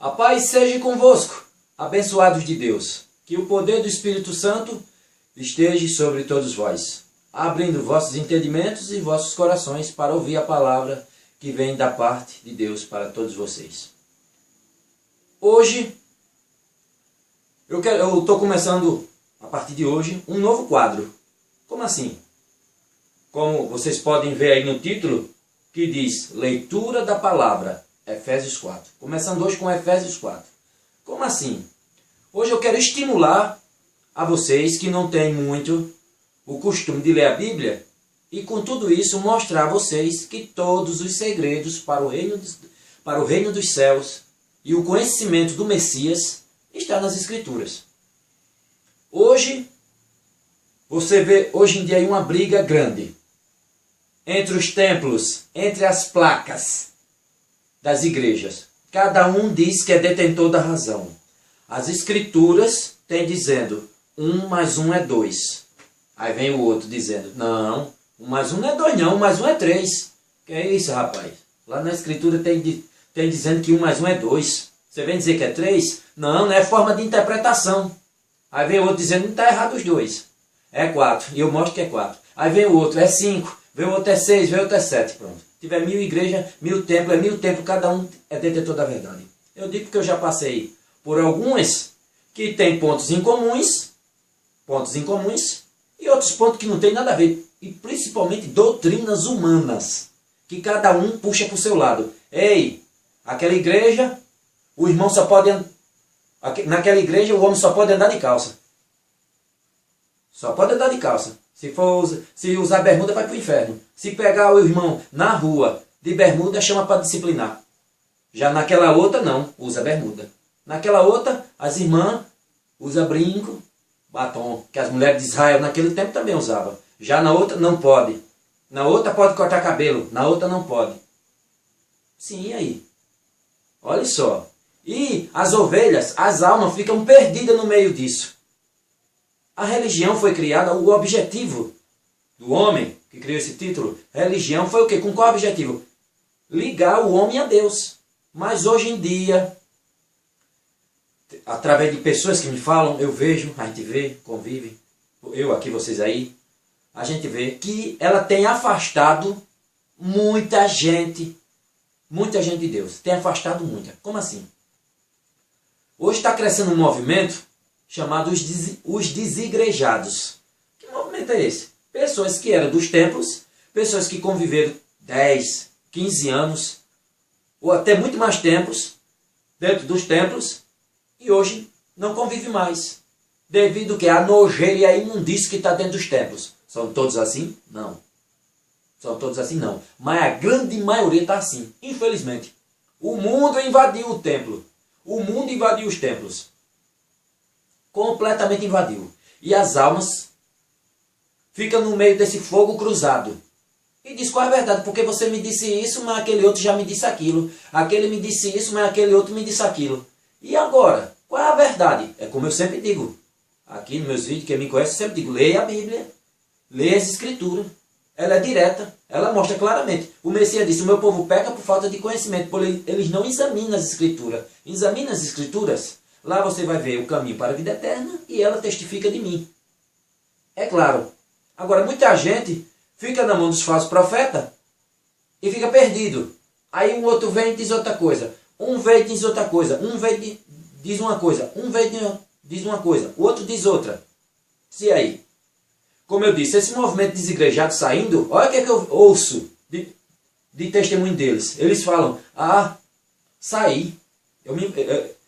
A paz seja convosco, abençoados de Deus. Que o poder do Espírito Santo esteja sobre todos vós, abrindo vossos entendimentos e vossos corações para ouvir a palavra que vem da parte de Deus para todos vocês. Hoje, eu estou começando, a partir de hoje, um novo quadro. Como assim? Como vocês podem ver aí no título, que diz Leitura da Palavra, Efésios 4. Começando hoje com Efésios 4. Como assim? Hoje eu quero estimular a vocês que não têm muito o costume de ler a Bíblia e com tudo isso mostrar a vocês que todos os segredos para o reino dos céus e o conhecimento do Messias está nas Escrituras. Hoje, você vê hoje em dia aí uma briga grande entre os templos, entre as placas das igrejas. Cada um diz que é detentor da razão. As Escrituras têm dizendo 1 mais 1 é 2. Aí vem o outro dizendo, não, 1 mais 1 não é 2 não, 1 mais 1 é 3. Que é isso, rapaz? Lá na Escritura tem dizendo que 1 mais 1 é 2. Você vem dizer que é 3? Não, não é forma de interpretação. Aí vem o outro dizendo, não está errado os dois. É 4, e eu mostro que é 4. Aí vem o outro, é 5. Vem o outro é 6, vem o outro é 7. Pronto. Se tiver 1000 igrejas, 1000 templos, é 1000 templos, cada um é detentor da verdade. Eu digo que eu já passei por algumas que têm pontos em comuns, e outros pontos que não tem nada a ver. E principalmente doutrinas humanas, que cada um puxa para o seu lado. Ei, aquela igreja, o irmão só pode... Naquela igreja o homem só pode andar de calça. Só pode andar de calça. Se usar bermuda vai para o inferno. Se pegar o irmão na rua de bermuda, chama para disciplinar. Já naquela outra não, usa bermuda. Naquela outra, as irmãs usam brinco, batom, que as mulheres de Israel naquele tempo também usavam. Já na outra não pode. Na outra pode cortar cabelo, na outra não pode. Sim, e aí? Olha só. E as ovelhas, as almas ficam perdidas no meio disso. A religião foi criada, o objetivo do homem que criou esse título, religião foi o quê? Com qual objetivo? Ligar o homem a Deus. Mas hoje em dia, através de pessoas que me falam, eu vejo, a gente vê, convive, eu aqui, vocês aí, a gente vê que ela tem afastado muita gente de Deus. Tem afastado muita. Como assim? Hoje está crescendo um movimento chamado os desigrejados. Que movimento é esse? Pessoas que eram dos templos, pessoas que conviveram 10, 15 anos, ou até muito mais tempos, dentro dos templos, e hoje não convive mais. Devido que à nojeira e à imundície que está dentro dos templos. São todos assim? Não. São todos assim? Não. Mas a grande maioria está assim, infelizmente. O mundo invadiu o templo. O mundo invadiu os templos. Completamente invadiu. E as almas ficam no meio desse fogo cruzado. E diz qual é a verdade, porque você me disse isso, mas aquele outro já me disse aquilo. Aquele me disse isso, mas aquele outro me disse aquilo. E agora? Qual é a verdade? É como eu sempre digo. Aqui nos meus vídeos, quem me conhece, eu sempre digo, leia a Bíblia. Leia as Escrituras. Ela é direta. Ela mostra claramente. O Messias disse, o meu povo peca por falta de conhecimento, porque eles não examinam as Escrituras. Examina as Escrituras. Lá você vai ver o caminho para a vida eterna e ela testifica de mim. É claro. Agora, muita gente fica na mão dos falsos profetas e fica perdido. Aí um outro vem e diz outra coisa. Um vem e diz outra coisa. Um vem e diz uma coisa. Um vem e diz uma coisa. O outro diz outra. E aí? Como eu disse, esse movimento desigrejado saindo, olha o que, é que eu ouço de testemunho deles. Eles falam, saí.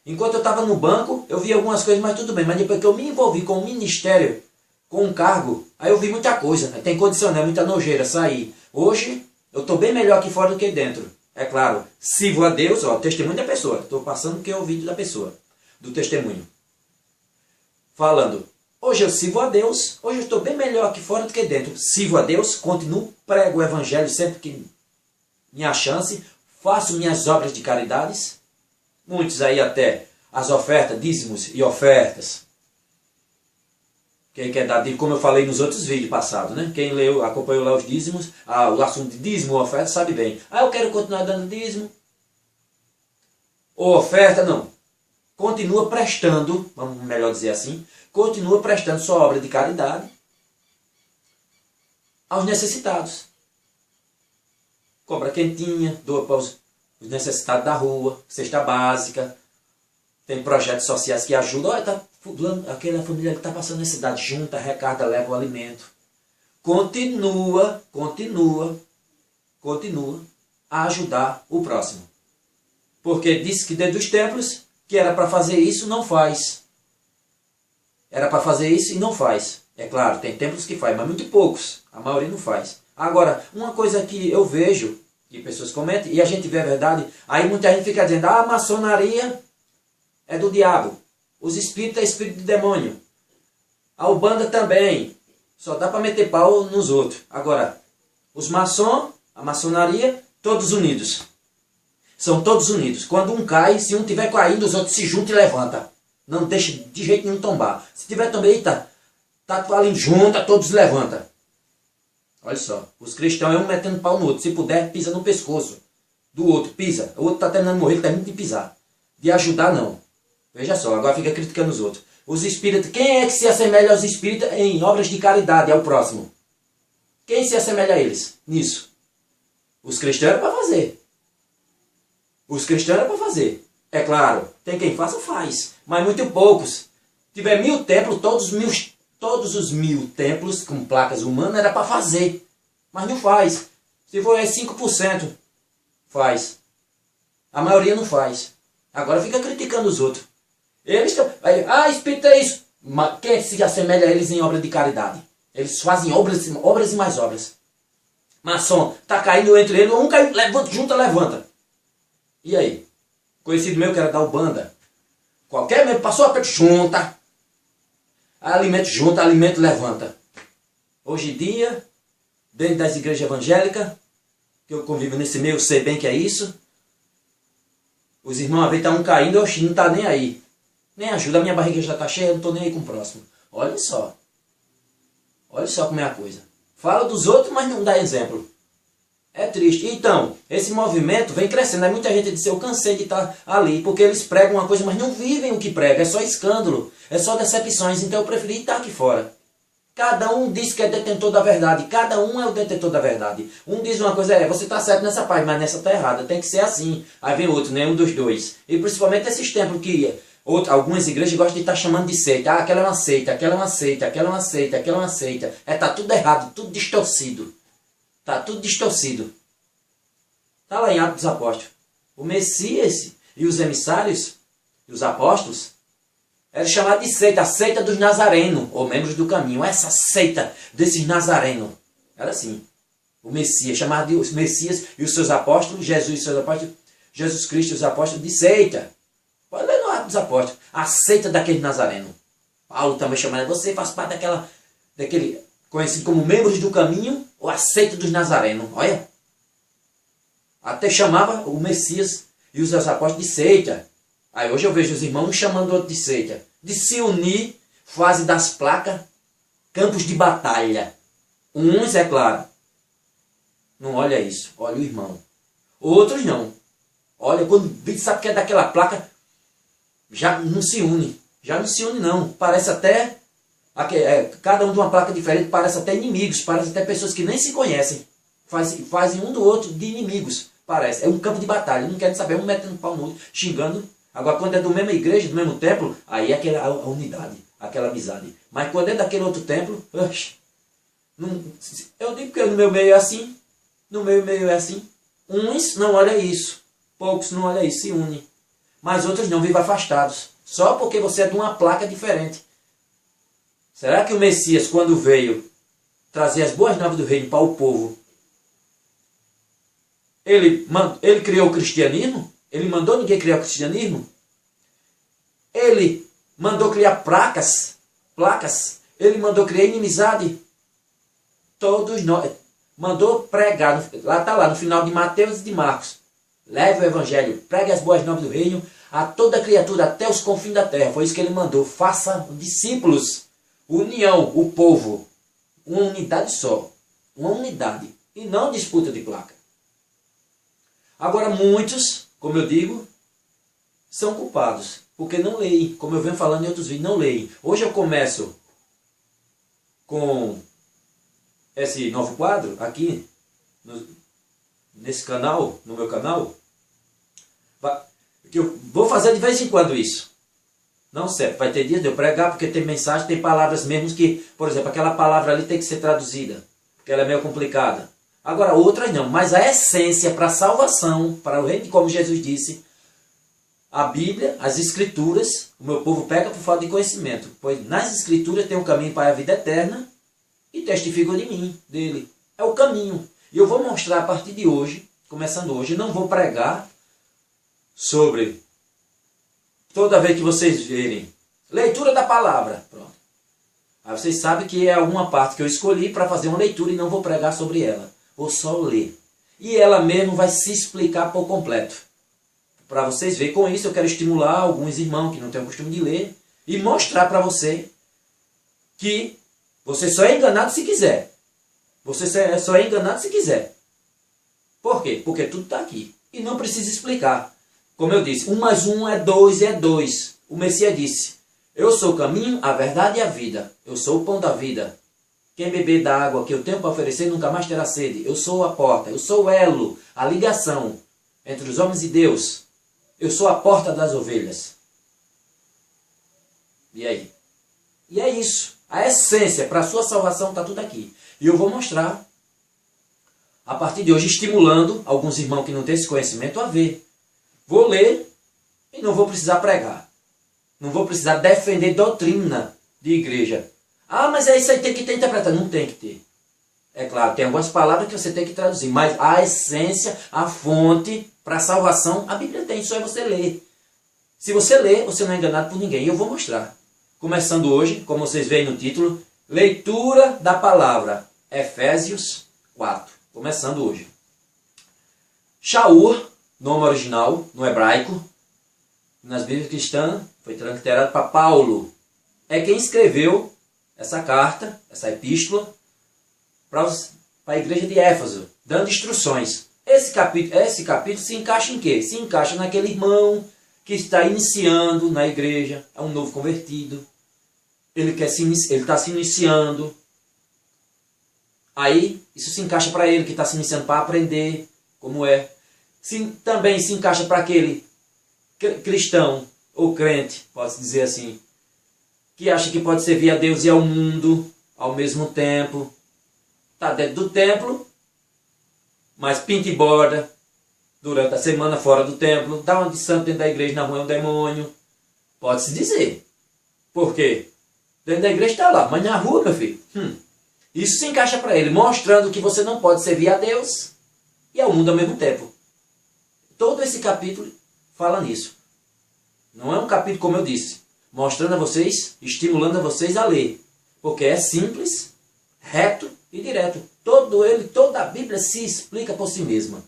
Enquanto eu estava no banco, eu vi algumas coisas, mas tudo bem. Mas depois que eu me envolvi com o ministério, com um cargo, aí eu vi muita coisa. Tem condicional, muita nojeira, saí. Hoje, eu estou bem melhor aqui fora do que dentro. É claro, sirvo a Deus, testemunho da pessoa. Estou passando o que é o vídeo da pessoa, do testemunho. Falando, hoje eu sirvo a Deus, hoje eu estou bem melhor aqui fora do que dentro. Sirvo a Deus, continuo, prego o evangelho sempre que minha chance, faço minhas obras de caridades. Muitos aí até as ofertas, dízimos e ofertas. Quem quer dar dízimo, como eu falei nos outros vídeos passados, né? Quem leu, acompanhou lá os dízimos, o assunto de dízimo, oferta, sabe bem. Eu quero continuar dando dízimo. ou oferta, não. Continua prestando, vamos melhor dizer assim, continua prestando sua obra de caridade aos necessitados. Compra quentinha, doa para os necessitados da rua, cesta básica, tem projetos sociais que ajudam. Olha, tá, aquela família que está passando necessidade, junta, arrecada, leva o alimento. Continua a ajudar o próximo. Porque disse que dentro dos templos, que era para fazer isso, não faz. Era para fazer isso e não faz. É claro, tem templos que faz, mas muito poucos. A maioria não faz. Agora, uma coisa que eu vejo, que pessoas comentam, e a gente vê a verdade, aí muita gente fica dizendo, a maçonaria é do diabo. Os espíritos é espírito de demônio. A Umbanda também. Só dá para meter pau nos outros. Agora, os maçons, a maçonaria, todos unidos. São todos unidos. Quando um cai, se um estiver caindo, os outros se juntam e levantam. Não deixa de jeito nenhum tombar. Se tiver também, eita, tá ali junta, todos levantam. Olha só, os cristãos é um metendo pau no outro. Se puder, pisa no pescoço do outro, pisa. O outro está terminando de morrer, ele termina de pisar. De ajudar, não. Veja só, agora fica criticando os outros. Os espíritas, quem é que se assemelha aos espíritas em obras de caridade ao próximo? Quem se assemelha a eles nisso? Os cristãos eram para fazer. Os cristãos eram para fazer. É claro, tem quem faça, faz. Mas muito poucos. Se tiver 1000 templos, todos os 1000 templos com placas humanas era para fazer. Mas não faz. Se for 5%, faz. A maioria não faz. Agora fica criticando os outros. Eles estão... espírito é isso. Mas quem se assemelha a eles em obra de caridade? Eles fazem obras e mais obras. Maçom, está caindo entre eles, um cai, levanta, junta, levanta. E aí? Conhecido meu que era da Umbanda. Qualquer mesmo passou a perto, junta. Alimento levanta. Hoje em dia, dentro das igrejas evangélicas, que eu convivo nesse meio, eu sei bem que é isso. Os irmãos, às vezes, estão caindo, oxe, não está nem aí. Nem ajuda, a minha barriga já está cheia, eu não estou nem aí com o próximo. Olha só. Olha só como é a coisa. Fala dos outros, mas não dá exemplo. É triste. Então, esse movimento vem crescendo. Aí muita gente diz, eu cansei de estar ali, porque eles pregam uma coisa, mas não vivem o que pregam. É só escândalo, é só decepções. Então eu preferi estar aqui fora. Cada um diz que é detentor da verdade. Cada um é o detentor da verdade. Um diz uma coisa, você está certo nessa parte, mas nessa está errada. Tem que ser assim. Aí vem outro, nenhum dos dois. E principalmente esses templos que algumas igrejas gostam de estar chamando de seita. Ah, aquela é uma seita, aquela é uma seita, aquela é uma seita, aquela é uma seita. Tá tudo errado, tudo distorcido. Tá tudo distorcido. Está lá em Atos dos Apóstolos. O Messias e os emissários, e os apóstolos, eram chamados de seita, a seita dos nazarenos, ou membros do caminho. Essa seita desses nazarenos. Era assim. O Messias, chamado de os Messias e os seus apóstolos, Jesus e seus apóstolos, Jesus Cristo e os apóstolos de seita. Pode ler no Atos dos Apóstolos. A seita daquele nazareno. Paulo também chamava, você faz parte daquele conhecido como membros do caminho, ou a seita dos nazarenos. Olha. Até chamava o Messias e os seus apóstolos de seita. Aí hoje eu vejo os irmãos chamando o outro de seita. De se unir, fase das placas, campos de batalha. Uns, é claro, não olha isso, olha o irmão. Outros não. Olha, quando sabe que é daquela placa, já não se une. Já não se une não. Parece até, cada um de uma placa diferente, parece até inimigos, parece até pessoas que nem se conhecem. Fazem um do outro de inimigos, parece. É um campo de batalha, não querem saber, um metendo pau no outro, xingando. Agora, quando é da mesma igreja, do mesmo templo, aí é a unidade, aquela amizade. Mas quando é daquele outro templo, eu digo que no meu meio é assim, no meu meio é assim. Uns não olham isso, poucos não olham isso, se unem. Mas outros não, vivem afastados, só porque você é de uma placa diferente. Será que o Messias, quando veio trazer as boas novas do reino para o povo, ele criou o cristianismo? Ele mandou ninguém criar o cristianismo? Ele mandou criar placas. Ele mandou criar inimizade. Todos nós. Mandou pregar. Lá está lá, no final de Mateus e de Marcos. Leve o evangelho, pregue as boas novas do reino a toda criatura, até os confins da terra. Foi isso que ele mandou. Faça discípulos. União, o povo. Uma unidade só. Uma unidade. E não disputa de placa. Agora muitos, como eu digo, são culpados, porque não leem, como eu venho falando em outros vídeos, não leem. Hoje eu começo com esse novo quadro aqui, nesse canal, no meu canal, que eu vou fazer de vez em quando isso. Não serve, vai ter dias de eu pregar, porque tem mensagem, tem palavras mesmo que, por exemplo, aquela palavra ali tem que ser traduzida, porque ela é meio complicada. Agora outras não, mas a essência para a salvação, para o reino, como Jesus disse, a Bíblia, as Escrituras, o meu povo pega por falta de conhecimento, pois nas Escrituras tem um caminho para a vida eterna e testificam de mim, dele. É o caminho. E eu vou mostrar a partir de hoje, começando hoje, não vou pregar sobre, toda vez que vocês verem, leitura da palavra. Pronto. Aí vocês sabem que é alguma parte que eu escolhi para fazer uma leitura e não vou pregar sobre ela. Vou só ler. E ela mesmo vai se explicar por completo. Para vocês verem. Com isso eu quero estimular alguns irmãos que não têm o costume de ler e mostrar para você que você só é enganado se quiser. Você só é enganado se quiser. Por quê? Porque tudo está aqui. E não precisa explicar. Como eu disse, 1 mais 1 é 2 e é 2. O Messias disse, eu sou o caminho, a verdade e a vida. Eu sou o pão da vida. Quem beber da água que eu tenho para oferecer nunca mais terá sede. Eu sou a porta, eu sou o elo, a ligação entre os homens e Deus. Eu sou a porta das ovelhas. E aí? E é isso. A essência para a sua salvação está tudo aqui. E eu vou mostrar, a partir de hoje, estimulando alguns irmãos que não têm esse conhecimento a ver. Vou ler e não vou precisar pregar. Não vou precisar defender doutrina de igreja. Ah, mas é isso aí, tem que ter interpretado. Não tem que ter. É claro, tem algumas palavras que você tem que traduzir. Mas a essência, a fonte para a salvação, a Bíblia tem. Só é você ler. Se você ler, você não é enganado por ninguém. E eu vou mostrar. Começando hoje, como vocês veem no título, leitura da palavra. Efésios 4. Começando hoje. Shaur, nome original, no hebraico, nas Bíblias cristãs, foi transliterado para Paulo. É quem escreveu essa carta, essa epístola, para a igreja de Éfeso, dando instruções. Esse capítulo se encaixa em quê? Se encaixa naquele irmão que está iniciando na igreja, é um novo convertido. Ele está se iniciando. Aí, isso se encaixa para ele que está se iniciando para aprender como é. Também se encaixa para aquele cristão ou crente, pode-se dizer assim, que acha que pode servir a Deus e ao mundo ao mesmo tempo. Está dentro do templo, mas pinta e borda durante a semana fora do templo. Dá uma de santo dentro da igreja, na rua é um demônio. Pode-se dizer. Por quê? Dentro da igreja está lá, mas na rua, meu filho, isso se encaixa para ele, mostrando que você não pode servir a Deus e ao mundo ao mesmo tempo. Todo esse capítulo fala nisso. Não é um capítulo, como eu disse, mostrando a vocês, estimulando a vocês a ler. Porque é simples, reto e direto. Toda a Bíblia se explica por si mesma.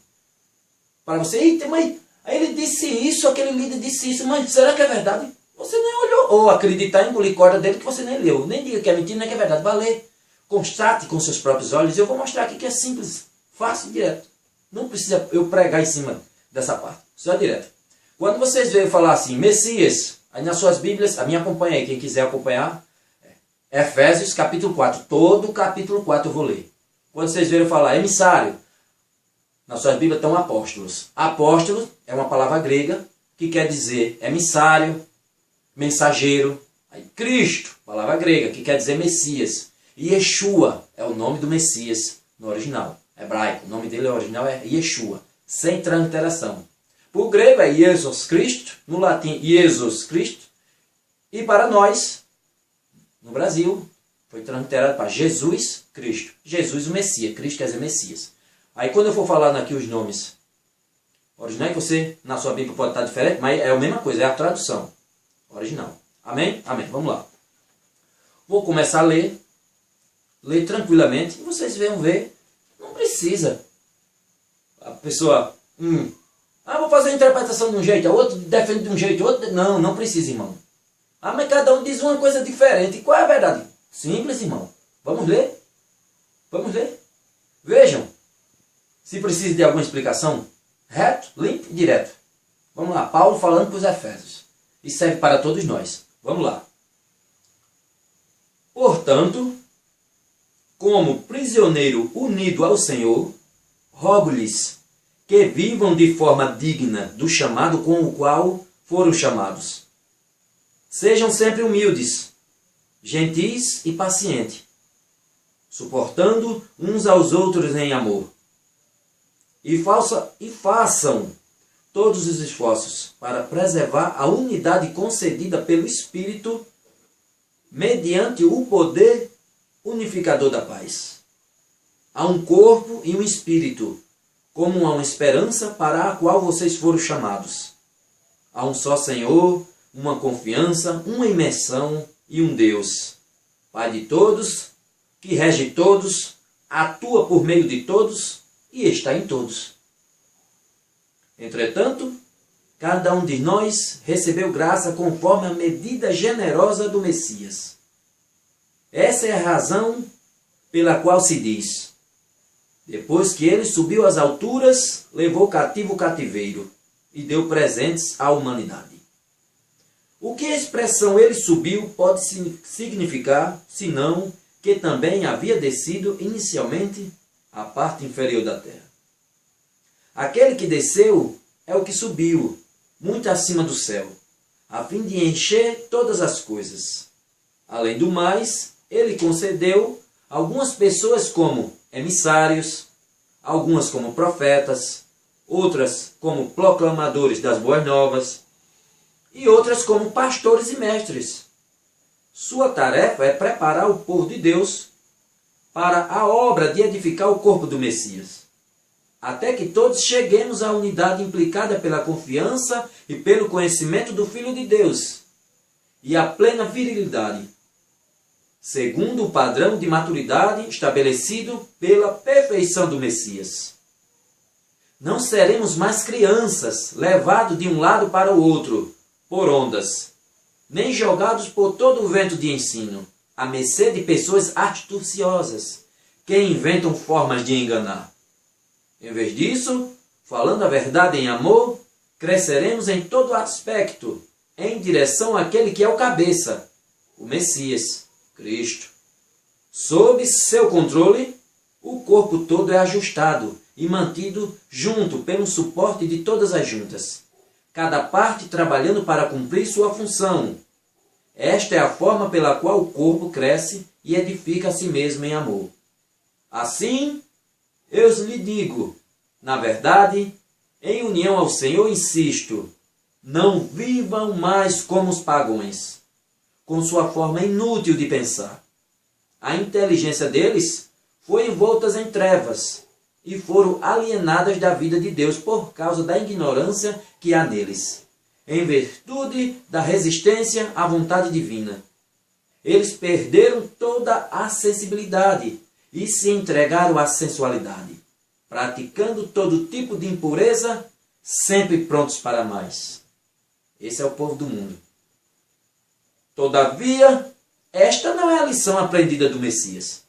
Para você, eita, mas aí ele disse isso, aquele líder disse isso, mas será que é verdade? Você nem olhou. Ou acreditar, engolir corda dele que você nem leu. Nem diga que é mentira, nem que é verdade. Vai ler. Constate com seus próprios olhos. Eu vou mostrar aqui que é simples, fácil e direto. Não precisa eu pregar em cima dessa parte. Só direto. Quando vocês veem falar assim, Messias, aí nas suas Bíblias, a minha acompanha aí, quem quiser acompanhar, Efésios capítulo 4. Todo o capítulo 4 eu vou ler. Quando vocês verem falar emissário, nas suas Bíblias estão apóstolos. Apóstolo é uma palavra grega que quer dizer emissário, mensageiro. Aí, Cristo, palavra grega que quer dizer Messias. E Yeshua é o nome do Messias no original hebraico. O nome dele original é Yeshua, sem transliteração. Por grego é Jesus Cristo, no latim Jesus Cristo. E para nós, no Brasil, foi transliterado para Jesus Cristo. Jesus o Messias, Cristo quer dizer Messias. Aí quando eu for falando aqui os nomes originais, você na sua Bíblia pode estar diferente, mas é a mesma coisa, é a tradução original. Amém? Amém. Vamos lá. Vou começar a ler tranquilamente, e vocês vão ver, não precisa. A pessoa, vou fazer a interpretação de um jeito, a outro defende de um jeito, outro... Não precisa, irmão. Mas cada um diz uma coisa diferente. E qual é a verdade? Simples, irmão. Vamos ler? Vamos ler? Vejam. Se precisa de alguma explicação, reto, limpo e direto. Vamos lá, Paulo falando para os Efésios. E serve para todos nós. Vamos lá. Portanto, como prisioneiro unido ao Senhor, rogo-lhes que vivam de forma digna do chamado com o qual foram chamados. Sejam sempre humildes, gentis e pacientes, suportando uns aos outros em amor. E façam todos os esforços para preservar a unidade concedida pelo Espírito mediante o poder unificador da paz. Há um corpo e um espírito, como há uma esperança para a qual vocês foram chamados. Há um só Senhor, uma confiança, uma imersão e um Deus, Pai de todos, que rege todos, atua por meio de todos e está em todos. Entretanto, cada um de nós recebeu graça conforme a medida generosa do Messias. Essa é a razão pela qual se diz: depois que ele subiu às alturas, levou cativo o cativeiro e deu presentes à humanidade. O que a expressão ele subiu pode significar, senão que também havia descido inicialmente à parte inferior da terra. Aquele que desceu é o que subiu, muito acima do céu, a fim de encher todas as coisas. Além do mais, ele concedeu algumas pessoas como emissários, algumas como profetas, outras como proclamadores das boas novas e outras como pastores e mestres. Sua tarefa é preparar o povo de Deus para a obra de edificar o corpo do Messias, até que todos cheguemos à unidade implicada pela confiança e pelo conhecimento do Filho de Deus e à plena virilidade, segundo o padrão de maturidade estabelecido pela perfeição do Messias. Não seremos mais crianças, levados de um lado para o outro, por ondas, nem jogados por todo o vento de ensino, à mercê de pessoas astuciosas, que inventam formas de enganar. Em vez disso, falando a verdade em amor, cresceremos em todo aspecto, em direção àquele que é o cabeça, o Messias, Cristo. Sob seu controle, o corpo todo é ajustado e mantido junto pelo suporte de todas as juntas, cada parte trabalhando para cumprir sua função. Esta é a forma pela qual o corpo cresce e edifica a si mesmo em amor. Assim, eu lhe digo, na verdade, em união ao Senhor insisto, não vivam mais como os pagãos, com sua forma inútil de pensar. A inteligência deles foi envolta em trevas e foram alienadas da vida de Deus por causa da ignorância que há neles, em virtude da resistência à vontade divina. Eles perderam toda a sensibilidade e se entregaram à sensualidade, praticando todo tipo de impureza, sempre prontos para mais. Esse é o povo do mundo. Todavia, esta não é a lição aprendida do Messias.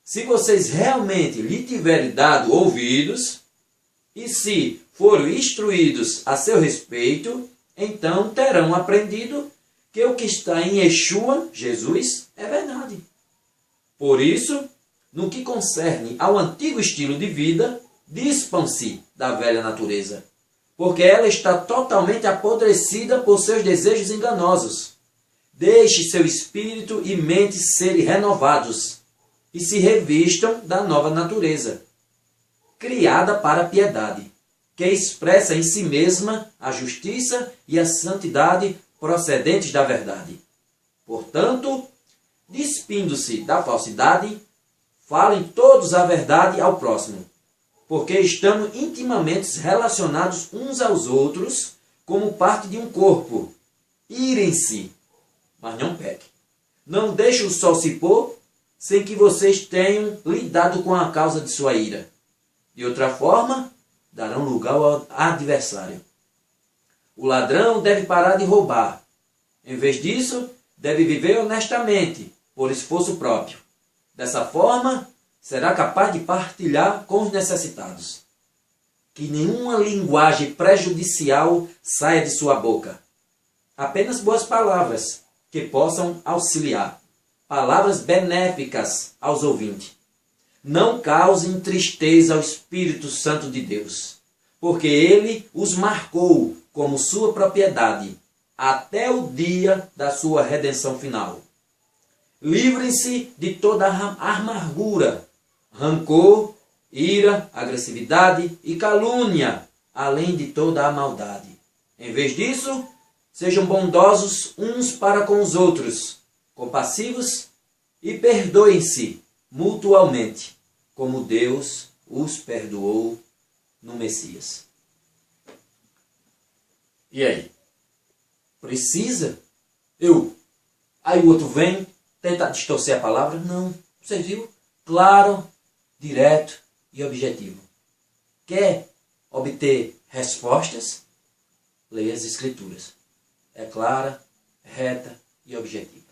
Se vocês realmente lhe tiverem dado ouvidos, e se forem instruídos a seu respeito, então terão aprendido que o que está em Yeshua, Jesus, é verdade. Por isso, no que concerne ao antigo estilo de vida, dispam-se da velha natureza, porque ela está totalmente apodrecida por seus desejos enganosos. Deixe seu espírito e mente serem renovados e se revistam da nova natureza, criada para a piedade, que expressa em si mesma a justiça e a santidade procedentes da verdade. Portanto, despindo-se da falsidade, falem todos a verdade ao próximo, porque estamos intimamente relacionados uns aos outros como parte de um corpo. Irem-se, mas não pequem. Não deixe o sol se pôr sem que vocês tenham lidado com a causa de sua ira. De outra forma, darão lugar ao adversário. O ladrão deve parar de roubar. Em vez disso, deve viver honestamente, por esforço próprio. Dessa forma, será capaz de partilhar com os necessitados. que nenhuma linguagem prejudicial saia de sua boca. Apenas boas palavras que possam auxiliar. Palavras benéficas aos ouvintes. Não causem tristeza ao Espírito Santo de Deus, porque Ele os marcou como sua propriedade até o dia da sua redenção final. Livrem-se de toda amargura, rancor, ira, agressividade e calúnia, além de toda a maldade. Em vez disso, sejam bondosos uns para com os outros, compassivos e perdoem-se mutualmente, como Deus os perdoou no Messias. E aí? Precisa? Aí o outro vem, tenta distorcer a palavra? Não. Você viu? Claro, direto e objetivo. Quer obter respostas? Leia as Escrituras. É clara, reta e objetiva.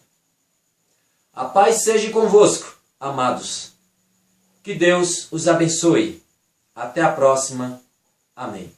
A paz seja convosco, amados. Que Deus os abençoe. Até a próxima. Amém.